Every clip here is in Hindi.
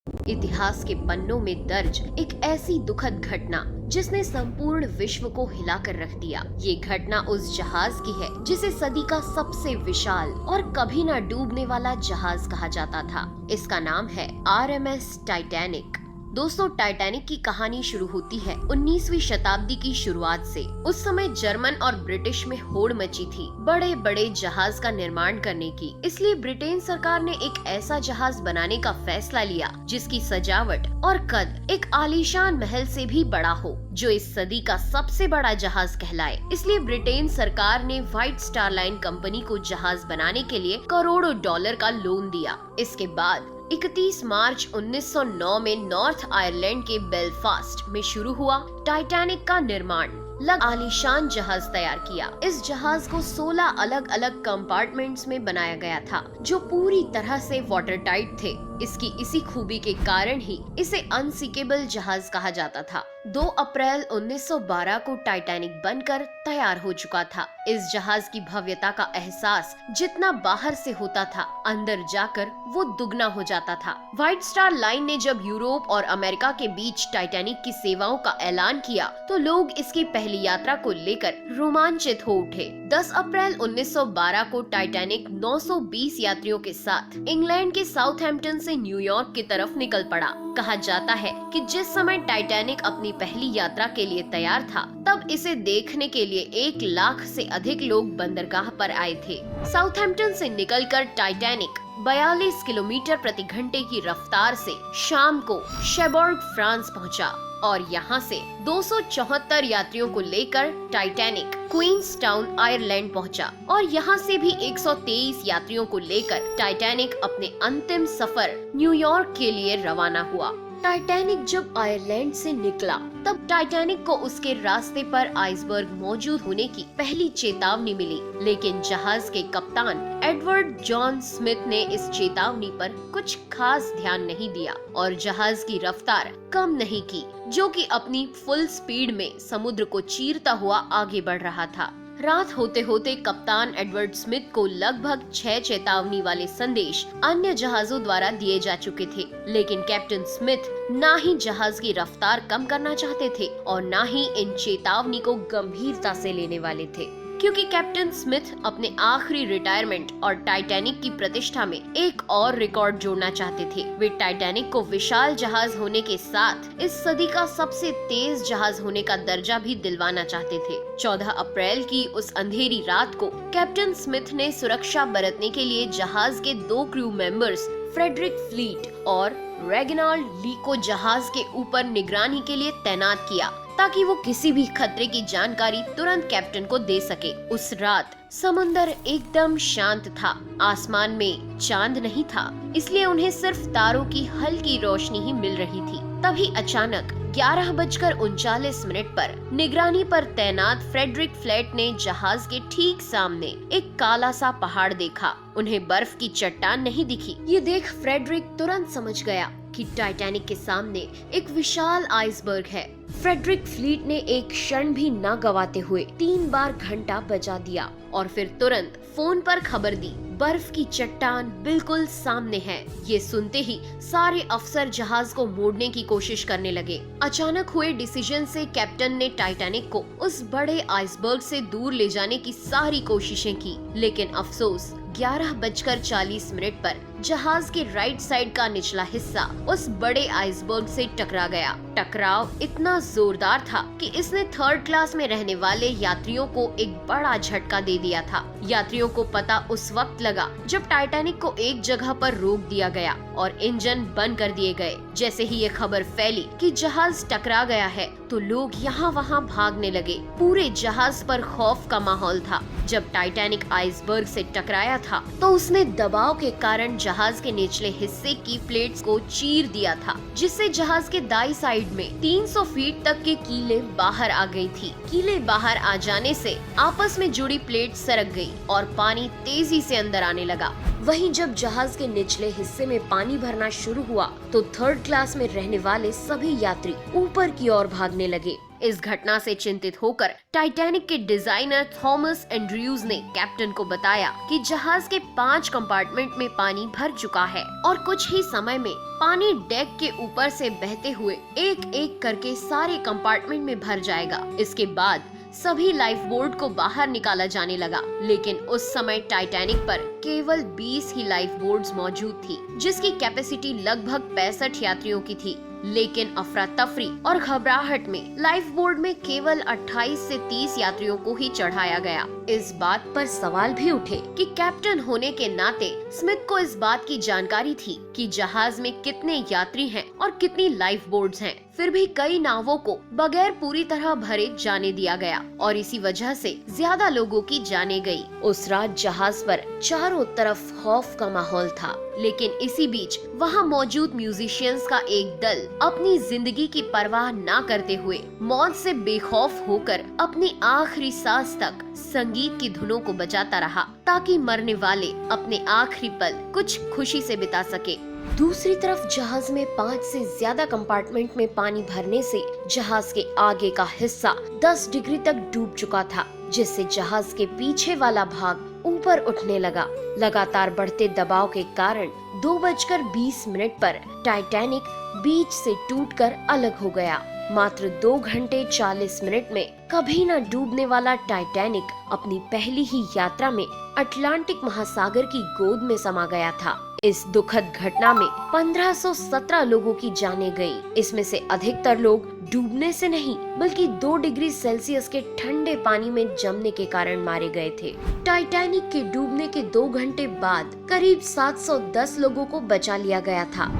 इतिहास के पन्नों में दर्ज एक ऐसी दुखद घटना जिसने संपूर्ण विश्व को हिलाकर रख दिया। ये घटना उस जहाज की है जिसे सदी का सबसे विशाल और कभी न डूबने वाला जहाज कहा जाता था। इसका नाम है RMS टाइटैनिक। दोस्तों, टाइटैनिक की कहानी शुरू होती है 19वीं शताब्दी की शुरुआत से। उस समय जर्मन और ब्रिटिश में होड़ मची थी बड़े बड़े जहाज का निर्माण करने की। इसलिए ब्रिटेन सरकार ने एक ऐसा जहाज बनाने का फैसला लिया जिसकी सजावट और कद एक आलीशान महल से भी बड़ा हो, जो इस सदी का सबसे बड़ा जहाज कहलाए। इसलिए ब्रिटेन सरकार ने व्हाइट स्टार लाइन कंपनी को जहाज बनाने के लिए करोड़ों डॉलर का लोन दिया। इसके बाद 31 मार्च 1909 में नॉर्थ आयरलैंड के बेलफास्ट में शुरू हुआ टाइटैनिक का निर्माण। आलीशान जहाज तैयार किया। इस जहाज को 16 अलग अलग कंपार्टमेंट्स में बनाया गया था जो पूरी तरह से वाटर टाइट थे। इसकी इसी खूबी के कारण ही इसे अनसिंकेबल जहाज कहा जाता था। 2 अप्रैल 1912 को टाइटैनिक बनकर तैयार हो चुका था। इस जहाज की भव्यता का एहसास जितना बाहर से होता था, अंदर जाकर वो दुगना हो जाता था। व्हाइट स्टार लाइन ने जब यूरोप और अमेरिका के बीच टाइटैनिक की सेवाओं का ऐलान किया तो लोग इसकी पहली यात्रा को लेकर रोमांचित हो उठे। 10 अप्रैल 1912 को टाइटैनिक 920 यात्रियों के साथ इंग्लैंड के साउथहैम्पटन से न्यूयॉर्क की तरफ निकल पड़ा। कहा जाता है कि जिस समय टाइटैनिक अपनी पहली यात्रा के लिए तैयार था, तब इसे देखने के लिए 1 लाख से अधिक लोग बंदरगाह पर आए थे। साउथहैम्पटन से निकलकर टाइटैनिक 42 किलोमीटर प्रति घंटे की रफ्तार से शाम को शेबोर्ग फ्रांस पहुंचा और यहाँ से 274 यात्रियों को लेकर टाइटैनिक क्वींसटाउन आयरलैंड पहुंचा और यहाँ से भी 123 यात्रियों को लेकर टाइटैनिक अपने अंतिम सफर न्यूयॉर्क के लिए रवाना हुआ। टाइटैनिक जब आयरलैंड से निकला तब टाइटैनिक को उसके रास्ते पर आइसबर्ग मौजूद होने की पहली चेतावनी मिली, लेकिन जहाज के कप्तान एडवर्ड जॉन स्मिथ ने इस चेतावनी पर कुछ खास ध्यान नहीं दिया और जहाज की रफ्तार कम नहीं की, जो कि अपनी फुल स्पीड में समुद्र को चीरता हुआ आगे बढ़ रहा था। रात होते होते कप्तान एडवर्ड स्मिथ को लगभग 6 चेतावनी वाले संदेश अन्य जहाजों द्वारा दिए जा चुके थे, लेकिन कैप्टन स्मिथ ना ही जहाज की रफ्तार कम करना चाहते थे और ना ही इन चेतावनी को गंभीरता से लेने वाले थे, क्योंकि कैप्टन स्मिथ अपने आखिरी रिटायरमेंट और टाइटैनिक की प्रतिष्ठा में एक और रिकॉर्ड जोड़ना चाहते थे। वे टाइटैनिक को विशाल जहाज होने के साथ इस सदी का सबसे तेज जहाज होने का दर्जा भी दिलवाना चाहते थे। 14 अप्रैल की उस अंधेरी रात को कैप्टन स्मिथ ने सुरक्षा बरतने के लिए जहाज के 2 क्रू मेंबर्स फ्रेडरिक फ्लीट और रेगिनाल्ड ली को जहाज के ऊपर निगरानी के लिए तैनात किया ताकि वो किसी भी खतरे की जानकारी तुरंत कैप्टन को दे सके। उस रात समुंदर एकदम शांत था, आसमान में चांद नहीं था, इसलिए उन्हें सिर्फ तारों की हल्की रोशनी ही मिल रही थी। तभी अचानक 11:39 पर निगरानी पर तैनात फ्रेडरिक फ्लैट ने जहाज के ठीक सामने एक काला सा पहाड़ देखा। उन्हें बर्फ की चट्टान नहीं दिखी। ये देख फ्रेडरिक तुरंत समझ गया कि टाइटैनिक के सामने एक विशाल आइसबर्ग है। फ्रेडरिक फ्लीट ने एक क्षण भी न गवाते हुए 3 बार घंटा बजा दिया और फिर तुरंत फोन पर खबर दी, बर्फ की चट्टान बिल्कुल सामने है। ये सुनते ही सारे अफसर जहाज को मोड़ने की कोशिश करने लगे। अचानक हुए डिसीजन से कैप्टन ने टाइटैनिक को उस बड़े आइसबर्ग से दूर ले जाने की सारी कोशिशें की, लेकिन अफसोस 11:40 पर जहाज के राइट साइड का निचला हिस्सा उस बड़े आइसबर्ग से टकरा गया। टकराव इतना जोरदार था कि इसने 3rd क्लास में रहने वाले यात्रियों को एक बड़ा झटका दे दिया था। यात्रियों को पता उस वक्त लगा जब टाइटैनिक को एक जगह पर रोक दिया गया और इंजन बंद कर दिए गए। जैसे ही ये खबर फैली कि जहाज टकरा गया है तो लोग यहाँ वहाँ भागने लगे। पूरे जहाज पर खौफ का माहौल था। जब टाइटैनिक आइसबर्ग से टकराया था तो उसने दबाव के कारण जहाज के निचले हिस्से की प्लेट्स को चीर दिया था, जिससे जहाज के दाई साइड में 300 फीट तक के कीले बाहर आ गई थी। कीले बाहर आ जाने से आपस में जुड़ी प्लेट सरक गई और पानी तेजी से अंदर आने लगा। वहीं जब जहाज के निचले हिस्से में पानी भरना शुरू हुआ तो थर्ड क्लास में रहने वाले सभी यात्री ऊपर की ओर भागने लगे। इस घटना से चिंतित होकर टाइटैनिक के डिजाइनर थॉमस एंड्रयूज ने कैप्टन को बताया कि जहाज के 5 कंपार्टमेंट में पानी भर चुका है और कुछ ही समय में पानी डेक के ऊपर से बहते हुए एक एक करके सारे कंपार्टमेंट में भर जाएगा। इसके बाद सभी लाइफ बोट को बाहर निकाला जाने लगा, लेकिन उस समय टाइटैनिक पर केवल 20 ही लाइफ बोट्स मौजूद थी, जिसकी कैपेसिटी लगभग 65 यात्रियों की थी। लेकिन अफरा तफरी और घबराहट में लाइफ बोट में केवल 28 से 30 यात्रियों को ही चढ़ाया गया। इस बात पर सवाल भी उठे कि कैप्टन होने के नाते स्मिथ को इस बात की जानकारी थी कि जहाज में कितने यात्री हैं और कितनी लाइफ बोट्स हैं। फिर भी कई नावों को बगैर पूरी तरह भरे जाने दिया गया और इसी वजह से ज्यादा लोगों की जाने गई। उस रात जहाज पर चारों तरफ खौफ का माहौल था, लेकिन इसी बीच वहाँ मौजूद म्यूजिशियंस का एक दल अपनी जिंदगी की परवाह न करते हुए मौत से बेखौफ होकर अपनी आखिरी सांस तक संगीत की धुनों को बजाता रहा, ताकि मरने वाले अपने आखिरी पल कुछ खुशी से बिता सके। दूसरी तरफ जहाज में 5 से ज्यादा कंपार्टमेंट में पानी भरने से जहाज के आगे का हिस्सा 10 डिग्री तक डूब चुका था, जिससे जहाज के पीछे वाला भाग ऊपर उठने लगा। लगातार बढ़ते दबाव के कारण 2:20 पर टाइटैनिक बीच से टूटकर अलग हो गया। मात्र 2 घंटे 40 मिनट में कभी न डूबने वाला टाइटैनिक अपनी पहली ही यात्रा में अटलांटिक महासागर की गोद में समा गया था। इस दुखद घटना में 1517 लोगों की जानें गई। इसमें से अधिकतर लोग डूबने से नहीं बल्कि 2 डिग्री सेल्सियस के ठंडे पानी में जमने के कारण मारे गए थे। टाइटैनिक के डूबने के 2 घंटे बाद करीब 710 लोगों को बचा लिया गया था।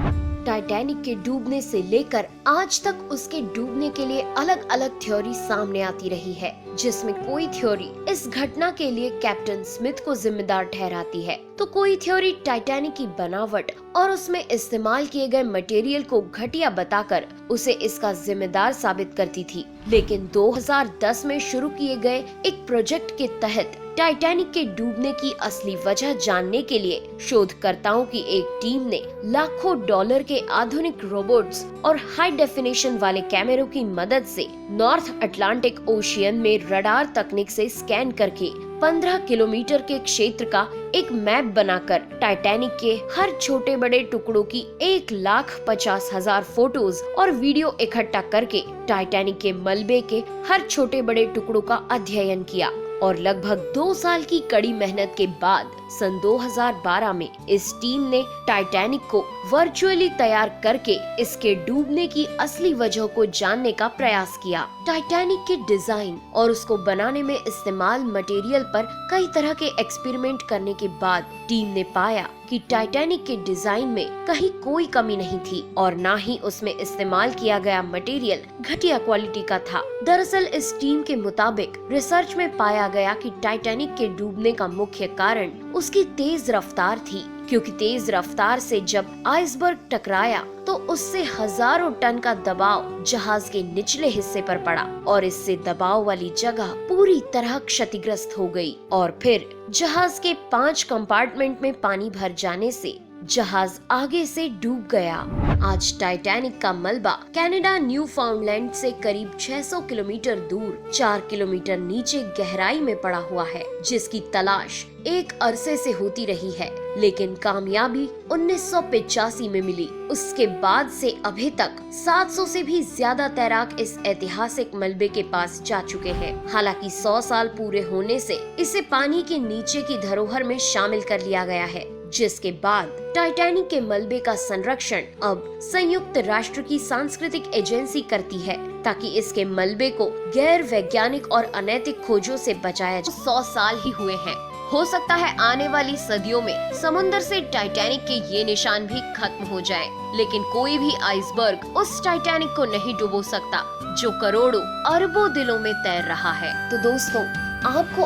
टाइटैनिक के डूबने से लेकर आज तक उसके डूबने के लिए अलग अलग थ्योरी सामने आती रही है, जिसमें कोई थ्योरी इस घटना के लिए कैप्टन स्मिथ को जिम्मेदार ठहराती है, तो कोई थ्योरी टाइटैनिक की बनावट और उसमें इस्तेमाल किए गए मटेरियल को घटिया बताकर उसे इसका जिम्मेदार साबित करती थी। लेकिन 2010 में शुरू किए गए एक प्रोजेक्ट के तहत टाइटैनिक के डूबने की असली वजह जानने के लिए शोधकर्ताओं की एक टीम ने लाखों डॉलर के आधुनिक रोबोट्स और हाई डेफिनेशन वाले कैमरों की मदद से नॉर्थ अटलांटिक ओशियन में रडार तकनीक से स्कैन करके 15 किलोमीटर के क्षेत्र का एक मैप बनाकर टाइटैनिक के हर छोटे बड़े टुकड़ों की 1,50,000 फोटोज और वीडियो इकट्ठा करके टाइटैनिक के मलबे के हर छोटे बड़े टुकड़ों का अध्ययन किया। और लगभग 2 साल की कड़ी मेहनत के बाद सन 2012 में इस टीम ने टाइटैनिक को वर्चुअली तैयार करके इसके डूबने की असली वजह को जानने का प्रयास किया। टाइटैनिक के डिजाइन और उसको बनाने में इस्तेमाल मटेरियल पर कई तरह के एक्सपेरिमेंट करने के बाद टीम ने पाया कि टाइटैनिक के डिजाइन में कहीं कोई कमी नहीं थी और न ही उसमें इस्तेमाल किया गया मटेरियल घटिया क्वालिटी का था। दरअसल इस टीम के मुताबिक रिसर्च में पाया गया कि टाइटैनिक के डूबने का मुख्य कारण उसकी तेज रफ्तार थी, क्योंकि तेज रफ्तार से जब आइसबर्ग टकराया तो उससे हजारों टन का दबाव जहाज के निचले हिस्से पर पड़ा और इससे दबाव वाली जगह पूरी तरह क्षतिग्रस्त हो गई और फिर जहाज के 5 कंपार्टमेंट में पानी भर जाने से जहाज आगे से डूब गया। आज टाइटैनिक का मलबा कनाडा न्यू फाउंडलैंड से करीब 600 किलोमीटर दूर 4 किलोमीटर नीचे गहराई में पड़ा हुआ है, जिसकी तलाश एक अरसे से होती रही है, लेकिन कामयाबी 1985 में मिली। उसके बाद से अभी तक 700 से भी ज्यादा तैराक इस ऐतिहासिक मलबे के पास जा चुके हैं। हालांकि 100 साल पूरे होने से इसे पानी के नीचे की धरोहर में शामिल कर लिया गया है, जिसके बाद टाइटैनिक के मलबे का संरक्षण अब संयुक्त राष्ट्र की सांस्कृतिक एजेंसी करती है, ताकि इसके मलबे को गैर वैज्ञानिक और अनैतिक खोजों से बचाया जाए। 100 साल ही हुए हैं, हो सकता है आने वाली सदियों में समुद्र से टाइटैनिक के ये निशान भी खत्म हो जाए, लेकिन कोई भी आइसबर्ग उस टाइटैनिक को नहीं डुबो सकता जो करोड़ों अरबों दिलों में तैर रहा है। तो दोस्तों, आपको